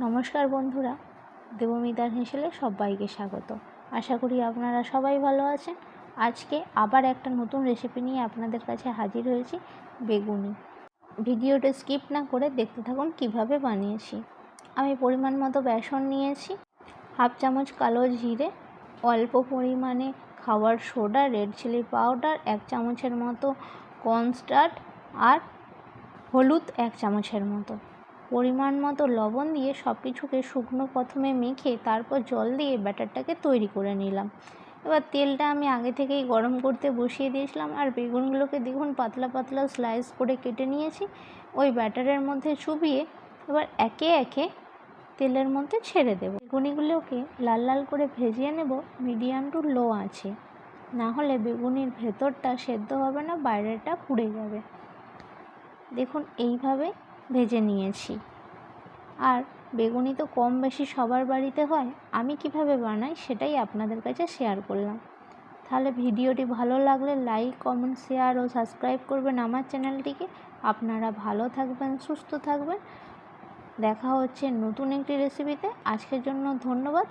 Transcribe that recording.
নমস্কার বন্ধুরা, দেবমিতার হেসেলে সবাইকে স্বাগত। আশা করি আপনারা সবাই ভালো আছেন। আজকে আবার একটা নতুন রেসিপি নিয়ে আপনাদের কাছে হাজির হয়েছি, বেগুনি। ভিডিওটা স্কিপ না করে দেখতে থাকুন কিভাবে বানিয়েছি। আমি পরিমাণ মতো বেসন নিয়েছি, হাফ চামচ কালো জিরে, অল্প পরিমাণে খাবার সোডা, রেড চিলি পাউডার 1 চামচের মতো, কর্নস্টার্চ আর হলুদ 1 চামচের মতো, পরিমাণ মতো লবণ দিয়ে সব কিছুকে শুকনো প্রথমে মেখে তারপর জল দিয়ে ব্যাটারটাকে তৈরি করে নিলাম। এবার তেলটা আমি আগে থেকেই গরম করতে বসিয়ে দিয়েছিলাম আর বেগুনগুলোকে দেখুন পাতলা পাতলা স্লাইস করে কেটে নিয়েছি। ওই ব্যাটারের মধ্যে চুবিয়ে এবার একে একে তেলের মধ্যে ছেড়ে দেবো। বেগুনিগুলোকে লাল লাল করে ভেজে নেব মিডিয়াম টু লো আঁচে, না হলে বেগুনির ভেতরটা সেদ্ধ হবে না, বাইরেটা পুড়ে যাবে। দেখুন এইভাবে ভেজে নিয়েছি। আর বেগুনি তো কম বেশি সবার বাড়িতে হয়, আমি কিভাবে বানাই সেটাই আপনাদের কাছে শেয়ার করলাম। তাহলে ভিডিওটি ভালো লাগলে লাইক, কমেন্ট, শেয়ার ও সাবস্ক্রাইব করবেন আমার চ্যানেলটিকে। আপনারা ভালো থাকবেন, সুস্থ থাকবেন। দেখা হচ্ছে নতুন একটি রেসিপিতে। আজকের জন্য ধন্যবাদ।